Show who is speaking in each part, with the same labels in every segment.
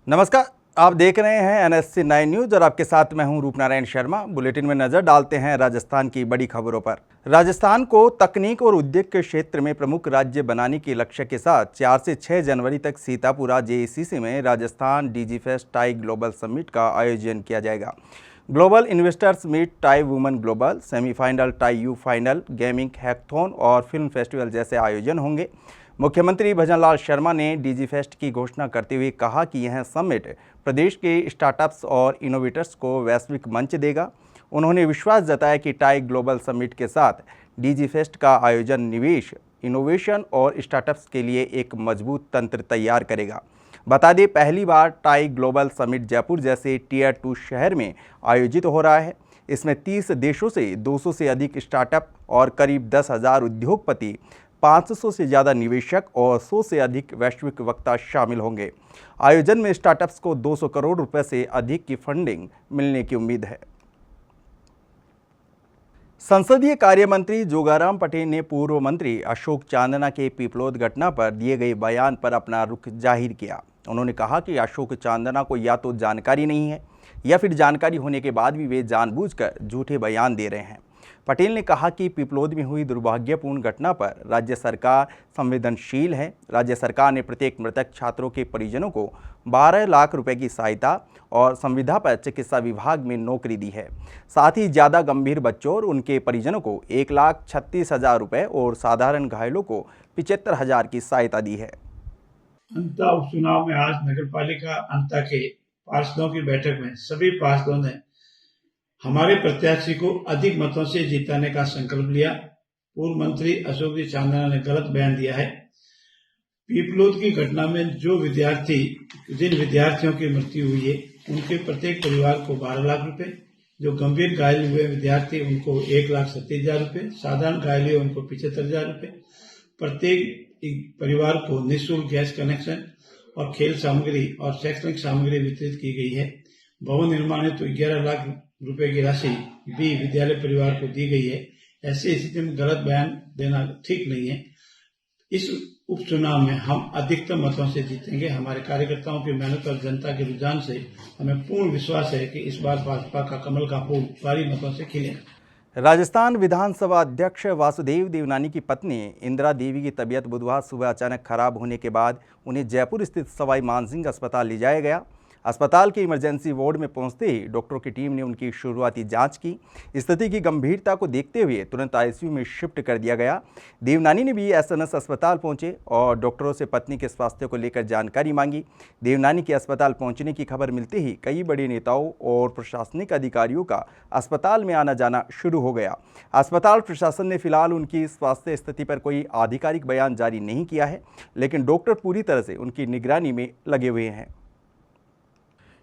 Speaker 1: नमस्कार, आप देख रहे हैं NSC 9 न्यूज और आपके साथ मैं हूं रूपनारायण शर्मा। बुलेटिन में नजर डालते हैं राजस्थान की बड़ी खबरों पर। राजस्थान को तकनीक और उद्योग के क्षेत्र में प्रमुख राज्य बनाने के लक्ष्य के साथ 4 से 6 जनवरी तक सीतापुरा JECC में Rajasthan DigiFest TiE global summit का आयोजन किया जाएगा। Global investors meet, TiE women global, semifinal TiE U final, gaming hackathon और फिल्म फेस्टिवल जैसे आयोजन होंगे। मुख्यमंत्री भजनलाल शर्मा ने डिजीफेस्ट की घोषणा करते हुए कहा कि यह समिट प्रदेश के स्टार्टअप्स और इनोवेटर्स को वैश्विक मंच देगा। उन्होंने विश्वास जताया कि टाई ग्लोबल समिट के साथ डिजीफेस्ट का आयोजन निवेश, इनोवेशन और स्टार्टअप्स के लिए एक मजबूत तंत्र तैयार करेगा। बता दें, पहली बार टाई ग्लोबल समिट जयपुर जैसे टियर 2 शहर में आयोजित हो रहा है। इसमें 30 देशों से 200 से अधिक स्टार्टअप और करीब 10,000 उद्योगपति, 500 से ज़्यादा निवेशक और 100 से अधिक वैश्विक वक्ता शामिल होंगे। आयोजन में स्टार्टअप्स को 200 करोड़ रुपए से अधिक की फंडिंग मिलने की उम्मीद है। संसदीय कार्य मंत्री जोगाराम पटेल ने पूर्व मंत्री अशोक चांदना के पीपलोद घटना पर दिए गए बयान पर अपना रुख जाहिर किया। उन्होंने कहा कि अशोक चांदना को या तो जानकारी नहीं है या फिर जानकारी होने के बाद भी वे जानबूझकर झूठे बयान दे रहे हैं। पटेल ने कहा कि पीपलोद में हुई दुर्भाग्यपूर्ण घटना पर राज्य सरकार संवेदनशील है। राज्य सरकार ने प्रत्येक मृतक छात्रों के परिजनों को 12 लाख रुपए की सहायता और संविदा पर चिकित्सा विभाग में नौकरी दी है। साथ ही ज़्यादा गंभीर बच्चों और उनके परिजनों को 1,36,000 रुपए और साधारण घायलों को 75,000 की सहायता दी है।
Speaker 2: अंता उपचुनाव में आज नगर पालिका अंता के पार्षदों की बैठक में सभी पार्षदों ने हमारे प्रत्याशी को अधिक मतों से जिताने का संकल्प लिया। पूर्व मंत्री अशोक जी चांदना ने गलत बयान दिया है। पीपलोद की घटना में जिन विद्यार्थियों की मृत्यु हुई है, उनके प्रत्येक परिवार को 12 लाख रुपए, जो गंभीर घायल हुए विद्यार्थी उनको 1,37,000 रुपए, साधारण घायल हुए उनको 75,000 रुपए, प्रत्येक परिवार को निःशुल्क गैस कनेक्शन और खेल सामग्री और शैक्षणिक सामग्री वितरित की गई है। भवन निर्माण हेतु 11 लाख रुपए की राशि भी विद्यालय परिवार को दी गई है। ऐसी स्थिति में गलत बयान देना ठीक नहीं है। इस उपचुनाव में हम अधिकतम मतों से जीतेंगे। हमारे कार्यकर्ताओं की मेहनत और जनता के रुझान से हमें पूर्ण विश्वास है कि इस बार भाजपा का कमल का फूल भारी मतों से खिलेगा।
Speaker 1: राजस्थान विधानसभा अध्यक्ष वासुदेव देवनानी की पत्नी इंदिरा देवी की तबीयत बुधवार सुबह अचानक खराब होने के बाद उन्हें जयपुर स्थित सवाई मानसिंह अस्पताल ले जाया गया। अस्पताल के इमरजेंसी वार्ड में पहुंचते ही डॉक्टरों की टीम ने उनकी शुरुआती जांच की। स्थिति की गंभीरता को देखते हुए तुरंत ICU में शिफ्ट कर दिया गया। देवनानी ने भी SNS अस्पताल पहुंचे और डॉक्टरों से पत्नी के स्वास्थ्य को लेकर जानकारी मांगी। देवनानी के अस्पताल पहुंचने की खबर मिलते ही कई बड़े नेताओं और प्रशासनिक अधिकारियों का अस्पताल में आना जाना शुरू हो गया। अस्पताल प्रशासन ने फिलहाल उनकी स्वास्थ्य स्थिति पर कोई आधिकारिक बयान जारी नहीं किया है, लेकिन डॉक्टर पूरी तरह से उनकी निगरानी में लगे हुए हैं।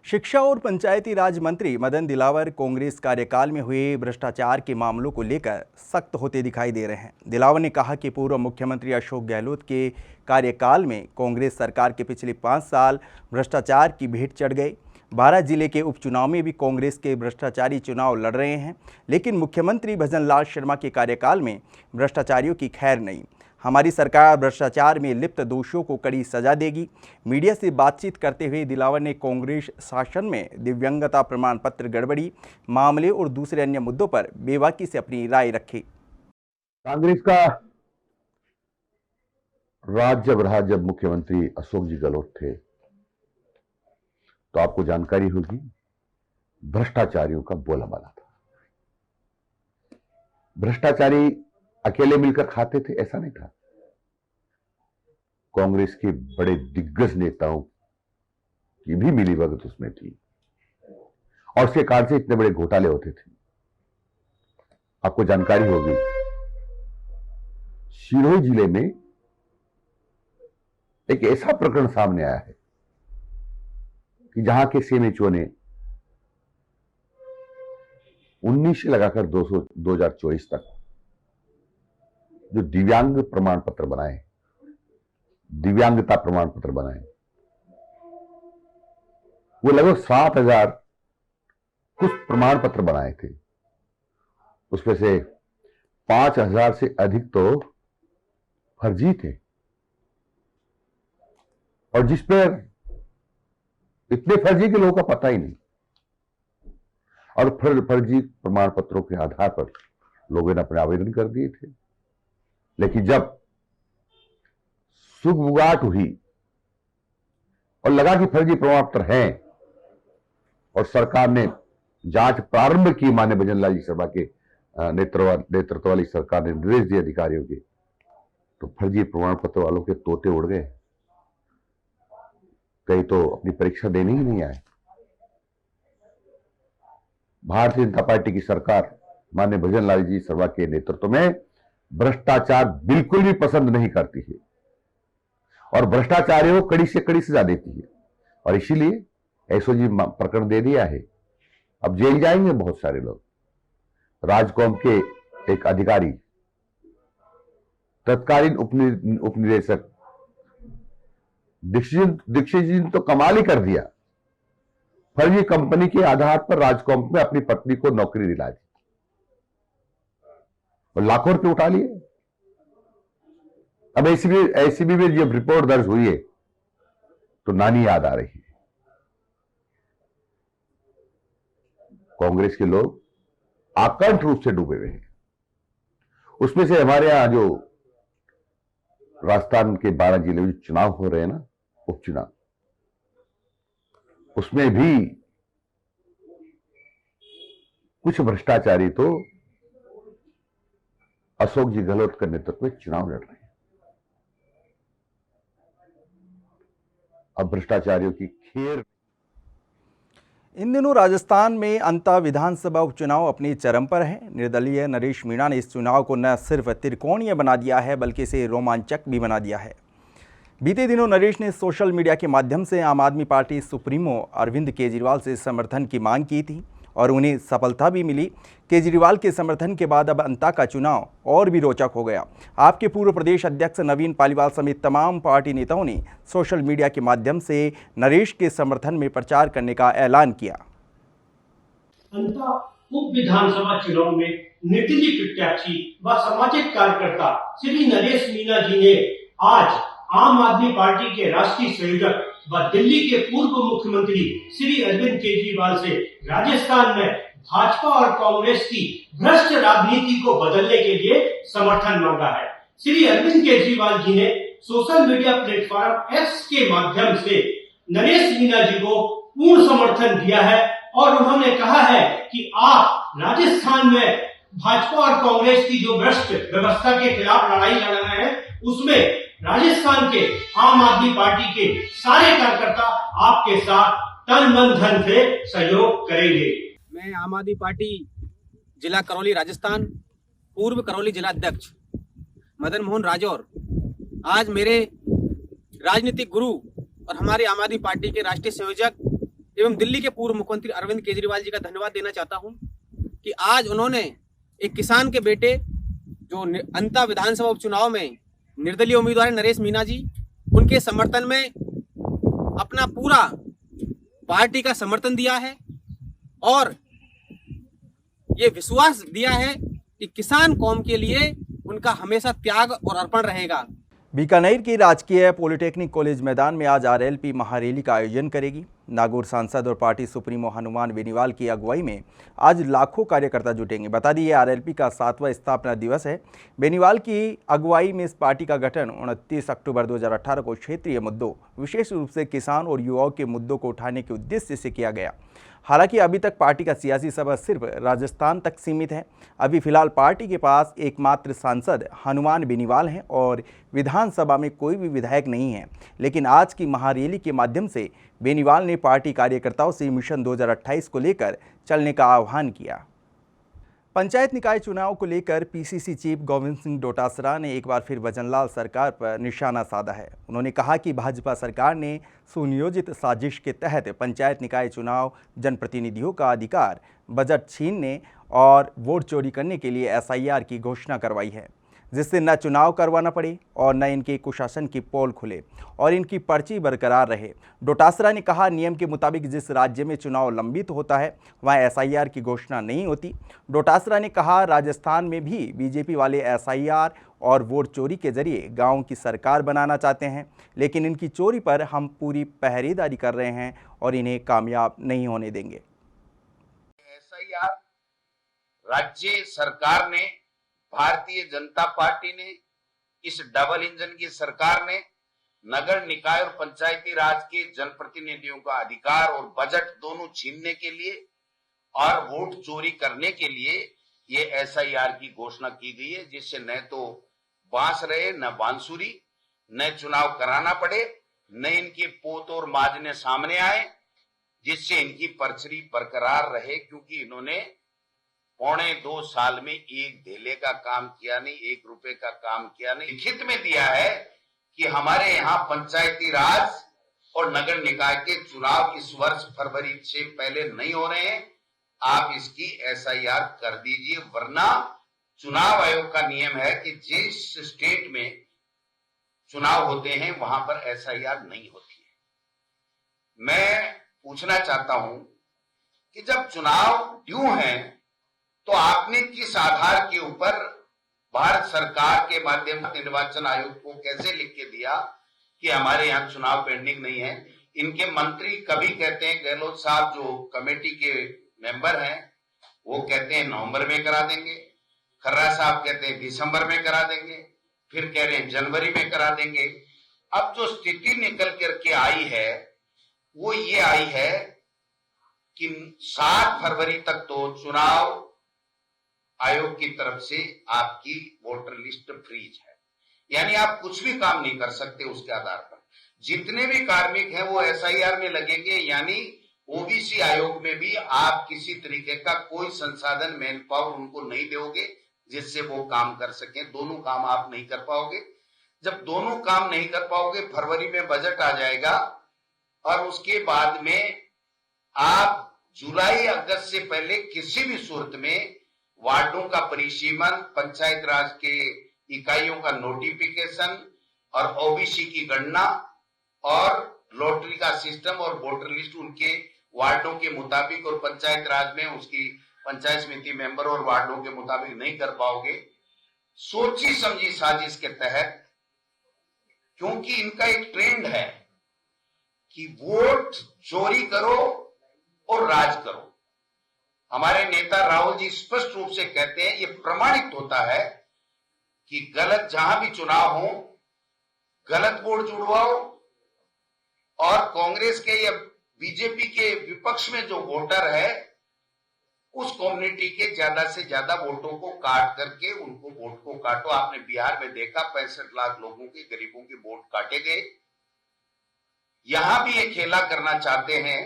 Speaker 1: शिक्षा और पंचायती राज मंत्री मदन दिलावर कांग्रेस कार्यकाल में हुए भ्रष्टाचार के मामलों को लेकर सख्त होते दिखाई दे रहे हैं। दिलावर ने कहा कि पूर्व मुख्यमंत्री अशोक गहलोत के कार्यकाल में कांग्रेस सरकार के पिछले 5 साल भ्रष्टाचार की भेंट चढ़ गए। 12 जिले के उपचुनाव में भी कांग्रेस के भ्रष्टाचारी चुनाव लड़ रहे हैं, लेकिन मुख्यमंत्री भजनलाल शर्मा के कार्यकाल में भ्रष्टाचारियों की खैर नहीं। हमारी सरकार भ्रष्टाचार में लिप्त दोषियों को कड़ी सजा देगी। मीडिया से बातचीत करते हुए दिलावर ने कांग्रेस शासन में दिव्यांगता प्रमाण पत्र गड़बड़ी मामले और दूसरे अन्य मुद्दों पर बेबाकी से अपनी राय रखी।
Speaker 3: कांग्रेस का राज जब रहा, जब मुख्यमंत्री अशोक जी गहलोत थे, तो आपको जानकारी होगी भ्रष्टाचारियों का बोलाबाला था। भ्रष्टाचारी अकेले मिलकर खाते थे ऐसा नहीं था। कांग्रेस के बड़े दिग्गज नेताओं की भी मिलीभगत उसमें थी और उसके कारण से इतने बड़े घोटाले होते थे। आपको जानकारी होगी सिरोही जिले में एक ऐसा प्रकरण सामने आया है कि जहां के CMHO ने 19 से लगाकर 2024 तक जो दिव्यांगता प्रमाण पत्र बनाए, वो लगभग 7,000 कुछ प्रमाण पत्र बनाए थे। उसमें से 5,000 से अधिक तो फर्जी थे और जिस पर इतने फर्जी के लोगों का पता ही नहीं। और फर्जी प्रमाण पत्रों के आधार पर लोगों ने अपने आवेदन कर दिए थे। लेकिन जब सुगबुगाहट हुई और लगा कि फर्जी प्रमाण पत्र हैं और सरकार ने जांच प्रारंभ की, माननीय भजन लाल जी शर्मा के नेतृत्व वाली सरकार ने निर्देश दिए अधिकारियों के, तो फर्जी प्रमाण पत्र वालों के तोते उड़ गए। कई तो अपनी परीक्षा देने ही नहीं आए। भारतीय जनता पार्टी की सरकार माननीय भजन लाल जी शर्मा के नेतृत्व में भ्रष्टाचार बिल्कुल भी पसंद नहीं करती है और भ्रष्टाचारियों को कड़ी से कड़ी सजा देती है। और इसीलिए एसओजी प्रकरण दे दिया है। अब जेल जाएंगे बहुत सारे लोग। राजकॉम के एक अधिकारी, तत्कालीन उपनिदेशक दीक्षित जी ने तो कमाल ही कर दिया। फर्जी कंपनी के आधार पर राजकॉम में अपनी पत्नी को नौकरी दिला दी और लाखों रुपए उठा लिए। अब एसीबी में जब रिपोर्ट दर्ज हुई है तो नानी याद आ रही है। कांग्रेस के लोग आकंठ रूप से डूबे हुए हैं। उसमें से हमारे यहां जो राजस्थान के 12 जिले में चुनाव हो रहे हैं ना, उपचुनाव, उसमें भी कुछ भ्रष्टाचारी तो अशोक जी गहलोत के नेतृत्व में चुनाव लड़ रहे हैं। अब भ्रष्टाचारियों की खेर।
Speaker 1: इन दिनों राजस्थान में अंता विधानसभा उपचुनाव अपनी चरम पर है। निर्दलीय नरेश मीणा ने इस चुनाव को न सिर्फ त्रिकोणीय बना दिया है बल्कि इसे रोमांचक भी बना दिया है। बीते दिनों नरेश ने सोशल मीडिया के माध्यम से आम आदमी पार्टी सुप्रीमो अरविंद केजरीवाल से समर्थन की मांग की थी और उन्हें सफलता भी मिली। केजरीवाल के समर्थन के बाद अब अंता का चुनाव और भी रोचक हो गया। आपके पूर्व प्रदेश अध्यक्ष नवीन पालीवाल समेत तमाम पार्टी नेताओं ने सोशल मीडिया के माध्यम से नरेश के समर्थन में प्रचार करने का ऐलान किया।
Speaker 4: अंता उप विधानसभा चुनाव में निर्दलीय प्रत्याशी व सामाजिक कार्यकर्ता श्री नरेश मीणा जी ने आज आम आदमी पार्टी के राष्ट्रीय संयोजक व दिल्ली के पूर्व मुख्यमंत्री श्री अरविंद केजरीवाल से राजस्थान में भाजपा और कांग्रेस की भ्रष्ट राजनीति को बदलने के लिए समर्थन मांगा है। श्री अरविंद केजरीवाल जी ने सोशल मीडिया प्लेटफॉर्म एक्स के माध्यम से नरेश मीणा जी को पूर्ण समर्थन दिया है और उन्होंने कहा है कि आप राजस्थान में भाजपा और कांग्रेस की जो भ्रष्ट व्यवस्था के खिलाफ लड़ाई लड़ रहे हैं उसमें राजस्थान के आम आदमी पार्टी के सारे कार्यकर्ता आपके साथ तन मन धन से सहयोग करेंगे।
Speaker 5: मैं आम आदमी पार्टी जिला करौली राजस्थान पूर्व करौली जिला अध्यक्ष मदन मोहन राजौर आज मेरे राजनीतिक गुरु और हमारे आम आदमी पार्टी के राष्ट्रीय संयोजक एवं दिल्ली के पूर्व मुख्यमंत्री अरविंद केजरीवाल जी का धन्यवाद देना चाहता हूं कि आज उन्होंने एक किसान के बेटे जो अंता विधानसभा उपचुनाव में निर्दलीय उम्मीदवार नरेश मीणा जी, उनके समर्थन में अपना पूरा पार्टी का समर्थन दिया है और ये विश्वास दिया है कि किसान कौम के लिए उनका हमेशा त्याग और अर्पण रहेगा।
Speaker 1: बीकानेर के राजकीय पॉलिटेक्निक कॉलेज मैदान में आज आरएलपी महारैली का आयोजन करेगी। नागौर सांसद और पार्टी सुप्रीमो हनुमान बेनीवाल की अगुवाई में आज लाखों कार्यकर्ता जुटेंगे। बता दी आरएलपी का 7वां स्थापना दिवस है। बेनीवाल की अगुवाई में इस पार्टी का गठन 29 अक्टूबर 2018 को क्षेत्रीय मुद्दों, विशेष रूप से किसान और युवाओं के मुद्दों को उठाने के उद्देश्य से किया गया। हालांकि अभी तक पार्टी का सियासी सभा सिर्फ राजस्थान तक सीमित है। अभी फिलहाल पार्टी के पास एकमात्र सांसद हनुमान बेनीवाल हैं और विधानसभा में कोई भी विधायक नहीं है। लेकिन आज की महारैली के माध्यम से बेनीवाल ने पार्टी कार्यकर्ताओं से मिशन 2028 को लेकर चलने का आह्वान किया। पंचायत निकाय चुनाव को लेकर पीसीसी चीफ गोविंद सिंह डोटासरा ने एक बार फिर भजनलाल सरकार पर निशाना साधा है। उन्होंने कहा कि भाजपा सरकार ने सुनियोजित साजिश के तहत पंचायत निकाय चुनाव जनप्रतिनिधियों का अधिकार बजट छीनने और वोट चोरी करने के लिए एसआईआर की घोषणा करवाई है, जिससे न चुनाव करवाना पड़े और न इनके कुशासन की पोल खुले और इनकी पर्ची बरकरार रहे। डोटासरा ने कहा, नियम के मुताबिक जिस राज्य में चुनाव लंबित होता है वहाँ एसआईआर की घोषणा नहीं होती। डोटासरा ने कहा, राजस्थान में भी बीजेपी वाले एसआईआर और वोट चोरी के जरिए गांव की सरकार बनाना चाहते हैं, लेकिन इनकी चोरी पर हम पूरी पहरेदारी कर रहे हैं और इन्हें कामयाब नहीं होने देंगे।
Speaker 6: एसआईआर राज्य सरकार ने, भारतीय जनता पार्टी ने, इस डबल इंजन की सरकार ने नगर निकाय और पंचायती राज के जनप्रतिनिधियों का अधिकार और बजट दोनों छीनने के लिए और वोट चोरी करने के लिए ये एसआईआर की घोषणा की गई है, जिससे न तो बांस रहे न बांसुरी, न चुनाव कराना पड़े, न इनके पोत और माजने सामने आए, जिससे इनकी परछरी बरकरार रहे। क्योंकि इन्होंने 2.25 साल में एक धेले का काम किया नहीं, 1 रुपए का काम किया नहीं। लिखित में दिया है कि हमारे यहाँ पंचायती राज और नगर निकाय के चुनाव इस वर्ष फरवरी से पहले नहीं हो रहे हैं, आप इसकी एसआईआर कर दीजिए, वरना चुनाव आयोग का नियम है कि जिस स्टेट में चुनाव होते हैं वहां पर एसआईआर नहीं होती है। मैं पूछना चाहता हूं कि जब चुनाव ड्यू हैं तो आपने किस आधार के ऊपर भारत सरकार के माध्यम से निर्वाचन आयोग को कैसे लिख के दिया कि हमारे यहाँ चुनाव पेंडिंग नहीं है? इनके मंत्री कभी कहते हैं, गहलोत साहब जो कमेटी के मेंबर हैं वो कहते हैं नवंबर में करा देंगे, खर्रा साहब कहते हैं दिसंबर में करा देंगे, फिर कह रहे हैं जनवरी में करा देंगे। अब जो स्थिति निकल करके आई है वो ये आई है कि 7 फरवरी तक तो चुनाव आयोग की तरफ से आपकी वोटर लिस्ट फ्रीज है, यानी आप कुछ भी काम नहीं कर सकते उसके आधार पर। जितने भी कार्मिक हैं वो एसआईआर में लगेंगे, यानी ओबीसी आयोग में भी आप किसी तरीके का कोई संसाधन, मैन पावर उनको नहीं दोगे जिससे वो काम कर सके। दोनों काम आप नहीं कर पाओगे। जब दोनों काम नहीं कर पाओगे, फरवरी में बजट आ जाएगा और उसके बाद में आप जुलाई अगस्त से पहले किसी भी सूरत में वार्डों का परिसीमन, पंचायत राज के इकाइयों का नोटिफिकेशन और ओबीसी की गणना और लॉटरी का सिस्टम और वोटर लिस्ट उनके वार्डों के मुताबिक और पंचायत राज में उसकी पंचायत समिति मेंबर और वार्डों के मुताबिक नहीं कर पाओगे। सोची समझी साजिश के तहत, क्योंकि इनका एक ट्रेंड है कि वोट चोरी करो और राज करो। हमारे नेता राहुल जी स्पष्ट रूप से कहते हैं, ये प्रमाणित होता है कि गलत जहां भी चुनाव हो, गलत वोट जुड़वाओ और कांग्रेस के या बीजेपी के विपक्ष में जो वोटर है उस कम्युनिटी के ज्यादा से ज्यादा वोटों को काट करके उनको वोट को काटो। आपने बिहार में देखा 65 लाख लोगों के, गरीबों के वोट काटे गए। यहां भी ये खेला करना चाहते हैं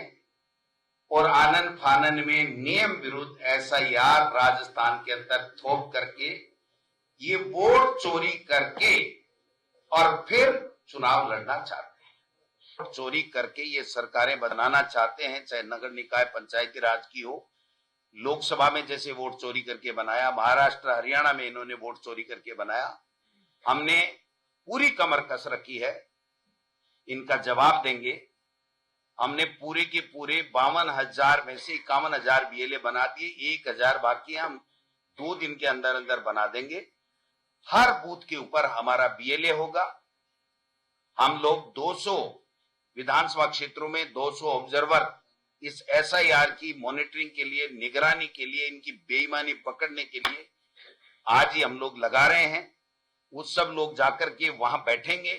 Speaker 6: और आनन फानन में नियम विरुद्ध एसआईआर राजस्थान के अंदर थोप करके ये वोट चोरी करके और फिर चुनाव लड़ना चाहते हैं। चोरी करके ये सरकारें बनाना चाहते हैं, चाहे नगर निकाय पंचायती राज की हो। लोकसभा में जैसे वोट चोरी करके बनाया, महाराष्ट्र हरियाणा में इन्होंने वोट चोरी करके बनाया। हमने पूरी कमर कस रखी है, इनका जवाब देंगे। हमने पूरे के पूरे 52,000 में से 51,000 बीएलए बना दिए, 1,000 बाकी हम 2 दिन के अंदर अंदर बना देंगे। हर बूथ के ऊपर हमारा बीएलए होगा। हम लोग 200 विधानसभा क्षेत्रों में 200 ऑब्जर्वर इस एसआईआर की मॉनिटरिंग के लिए, निगरानी के लिए, इनकी बेईमानी पकड़ने के लिए आज ही हम लोग लगा रहे हैं। वो सब लोग जाकर के वहां बैठेंगे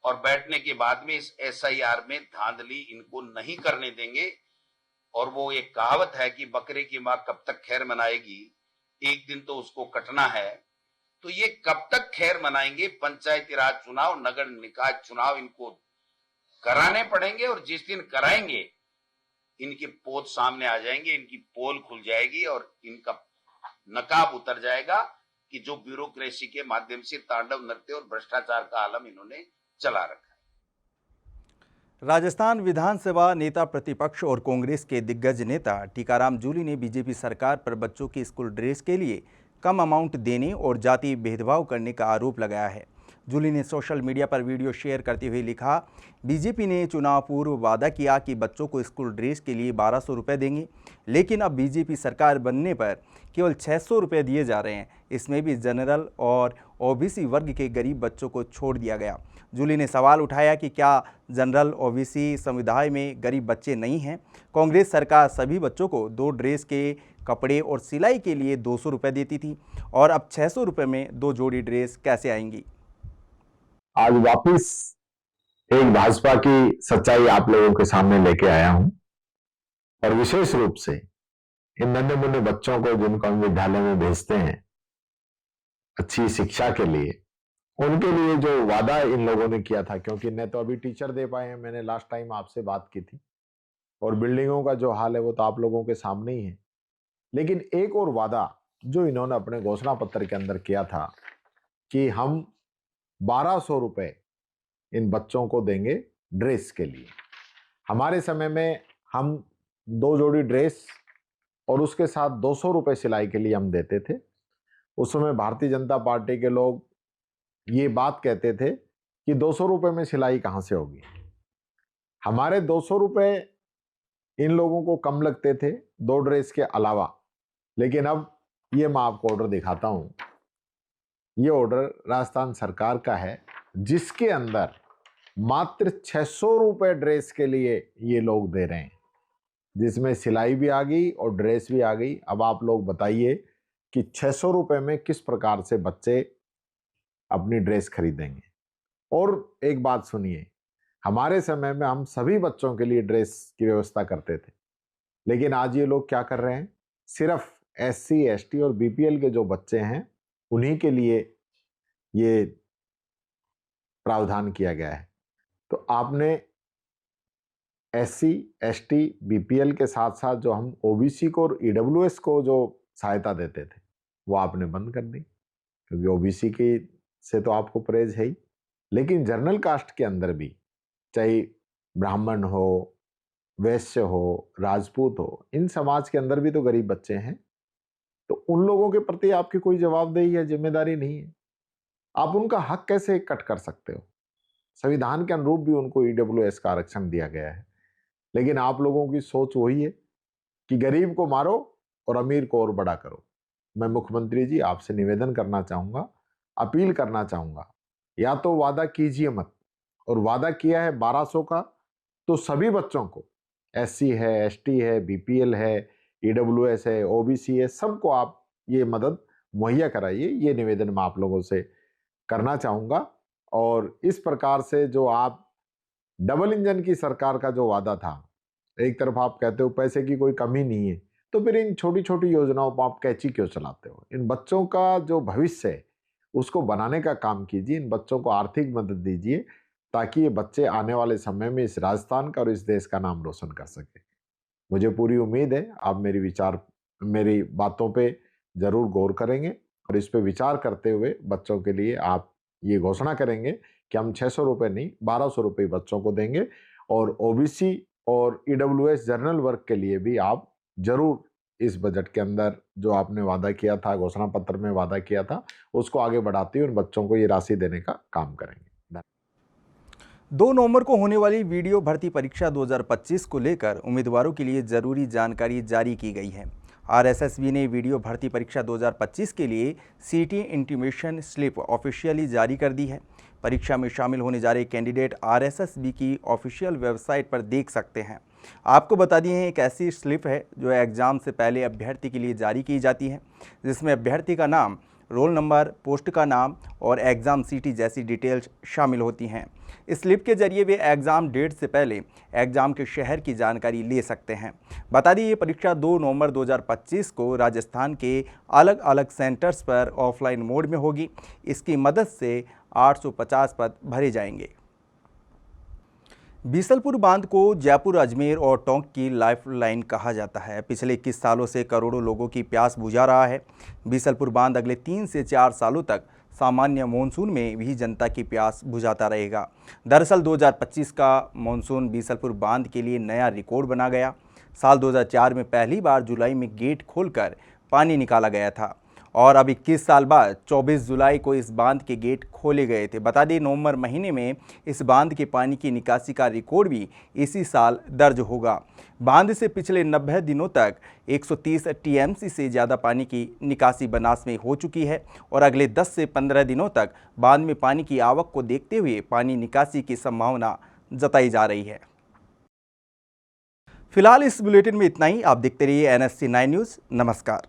Speaker 6: और बैठने के बाद में इस एसआईआर में धांधली इनको नहीं करने देंगे। और वो एक कहावत है कि बकरे की मां कब तक खैर मनाएगी, एक दिन तो उसको कटना है। तो ये कब तक खैर मनाएंगे? पंचायती राज चुनाव, नगर निकाय चुनाव इनको कराने पड़ेंगे और जिस दिन कराएंगे इनके पोत सामने आ जाएंगे, इनकी पोल खुल जाएगी और इनका नकाब उतर जाएगा कि जो ब्यूरोक्रेसी के माध्यम से तांडव नृत्य और भ्रष्टाचार का आलम इन्होंने चला रखा है।
Speaker 1: राजस्थान विधानसभा नेता प्रतिपक्ष और कांग्रेस के दिग्गज नेता टीकाराम जूली ने बीजेपी सरकार पर बच्चों की स्कूल ड्रेस के लिए कम अमाउंट देने और जाति भेदभाव करने का आरोप लगाया है। जूली ने सोशल मीडिया पर वीडियो शेयर करते हुए लिखा, बीजेपी ने चुनाव पूर्व वादा किया कि बच्चों को स्कूल ड्रेस के लिए 1200 रुपये देंगे, लेकिन अब बीजेपी सरकार बनने पर केवल 600 रुपये दिए जा रहे हैं। इसमें भी जनरल और ओबीसी वर्ग के गरीब बच्चों को छोड़ दिया गया। जूली ने सवाल उठाया कि क्या जनरल ओबीसी समुदाय में गरीब बच्चे नहीं हैं? कांग्रेस सरकार सभी बच्चों को 2 ड्रेस के कपड़े और सिलाई के लिए 200 रुपये देती थी और अब 600 रुपये में 2 जोड़ी ड्रेस कैसे आएंगी?
Speaker 7: आज वापस एक भाजपा की सच्चाई आप लोगों के सामने लेके आया हूं और विशेष रूप से इन नन्हे मुन्ने बच्चों को जिनको हम विद्यालय में भेजते हैं अच्छी शिक्षा के लिए, उनके लिए जो वादा इन लोगों ने किया था, क्योंकि न तो अभी टीचर दे पाए हैं, मैंने लास्ट टाइम आपसे बात की थी, और बिल्डिंगों का जो हाल है वो तो आप लोगों के सामने ही है। लेकिन एक और वादा जो इन्होंने अपने घोषणा पत्र के अंदर किया था कि हम 1200 रुपये इन बच्चों को देंगे ड्रेस के लिए। हमारे समय में हम 2 जोड़ी ड्रेस और उसके साथ 200 रुपये सिलाई के लिए हम देते थे। उस समय भारतीय जनता पार्टी के लोग ये बात कहते थे कि 200 रुपये में सिलाई कहाँ से होगी। हमारे 200 रुपये इन लोगों को कम लगते थे 2 ड्रेस के अलावा। लेकिन अब ये मैं आपको ऑर्डर दिखाता हूँ। ये ऑर्डर राजस्थान सरकार का है, जिसके अंदर मात्र 600 रुपये ड्रेस के लिए ये लोग दे रहे हैं, जिसमें सिलाई भी आ गई और ड्रेस भी आ गई। अब आप लोग बताइए कि 600 रुपये में किस प्रकार से बच्चे अपनी ड्रेस खरीदेंगे। और एक बात सुनिए, हमारे समय में हम सभी बच्चों के लिए ड्रेस की व्यवस्था करते थे, लेकिन आज ये लोग क्या कर रहे हैं, सिर्फ SC, ST और BPL के जो बच्चे हैं उन्हीं के लिए ये प्रावधान किया गया है। तो आपने SC, ST, BPL के साथ साथ जो हम OBC को और EWS को जो सहायता देते थे वो आपने बंद कर दी, क्योंकि OBC की से तो आपको परहेज है ही। लेकिन जनरल कास्ट के अंदर भी, चाहे ब्राह्मण हो, वैश्य हो, राजपूत हो, इन समाज के अंदर भी तो गरीब बच्चे हैं। तो उन लोगों के प्रति आपकी कोई जवाबदेही या जिम्मेदारी नहीं है। आप उनका हक कैसे कट कर सकते हो? संविधान के अनुरूप भी उनको EWS का आरक्षण दिया गया है, लेकिन आप लोगों की सोच वही है कि गरीब को मारो और अमीर को और बड़ा करो। मैं मुख्यमंत्री जी आपसे निवेदन करना चाहूँगा, अपील करना चाहूँगा, या तो वादा कीजिए मत, और वादा किया है 1200 का तो सभी बच्चों को, SC है, ST है, BPL है, EWS है, OBC है, सबको आप ये मदद मुहैया कराइए। ये निवेदन मैं आप लोगों से करना चाहूँगा। और इस प्रकार से जो आप डबल इंजन की सरकार का जो वादा था, एक तरफ आप कहते हो पैसे की कोई कमी नहीं है, तो फिर इन छोटी छोटी योजनाओं पर आप कैची क्यों चलाते हो? इन बच्चों का जो भविष्य है उसको बनाने का काम कीजिए, इन बच्चों को आर्थिक मदद दीजिए, ताकि ये बच्चे आने वाले समय में इस राजस्थान का और इस देश का नाम रोशन कर सके। मुझे पूरी उम्मीद है आप मेरी बातों पे जरूर गौर करेंगे और इस पे विचार करते हुए बच्चों के लिए आप ये घोषणा करेंगे कि हम 600 रुपये नहीं 1200 रुपये बच्चों को देंगे, और OBC और EWS जनरल वर्ग के लिए भी आप जरूर इस बजट के अंदर जो आपने वादा किया था, घोषणा पत्र में वादा किया था, उसको आगे बढ़ाते हुए उन बच्चों को ये राशि देने का काम करेंगे।
Speaker 1: 2 नवंबर को होने वाली वीडियो भर्ती परीक्षा 2025 को लेकर उम्मीदवारों के लिए जरूरी जानकारी जारी की गई है। RSSB ने वीडियो भर्ती परीक्षा 2025 के लिए CT इंटीमेशन स्लिप ऑफिशियली जारी कर दी है। परीक्षा में शामिल होने जा रहे कैंडिडेट RSSB की ऑफिशियल वेबसाइट पर देख सकते हैं। आपको बता दिए हैं, एक ऐसी स्लिप है जो एग्ज़ाम से पहले अभ्यर्थी के लिए जारी की जाती है, जिसमें अभ्यर्थी का नाम, रोल नंबर, पोस्ट का नाम और एग्ज़ाम सिटी जैसी डिटेल्स शामिल होती हैं। इस स्लिप के जरिए वे एग्ज़ाम डेट से पहले एग्ज़ाम के शहर की जानकारी ले सकते हैं। बता दी ये परीक्षा 2 नवंबर 2025 को राजस्थान के अलग अलग सेंटर्स पर ऑफलाइन मोड में होगी। इसकी मदद से 850 पद भरे जाएंगे। बीसलपुर बांध को जयपुर, अजमेर और टोंक की लाइफ लाइन कहा जाता है। पिछले 21 सालों से करोड़ों लोगों की प्यास बुझा रहा है। बीसलपुर बांध अगले 3 से 4 सालों तक सामान्य मानसून में भी जनता की प्यास बुझाता रहेगा। दरअसल 2025 का मानसून बीसलपुर बांध के लिए नया रिकॉर्ड बना गया। साल 2004 में पहली बार जुलाई में गेट खोलकर पानी निकाला गया था और अब 21 साल बाद 24 जुलाई को इस बांध के गेट खोले गए थे। बता दें, नवंबर महीने में इस बांध के पानी की निकासी का रिकॉर्ड भी इसी साल दर्ज होगा। बांध से पिछले 90 दिनों तक 130 टीएमसी से ज़्यादा पानी की निकासी बनास में हो चुकी है और अगले 10 से 15 दिनों तक बांध में पानी की आवक को देखते हुए पानी निकासी की संभावना जताई जा रही है। फिलहाल इस बुलेटिन में इतना ही। आप देखते रहिए NSC 9 न्यूज़। नमस्कार।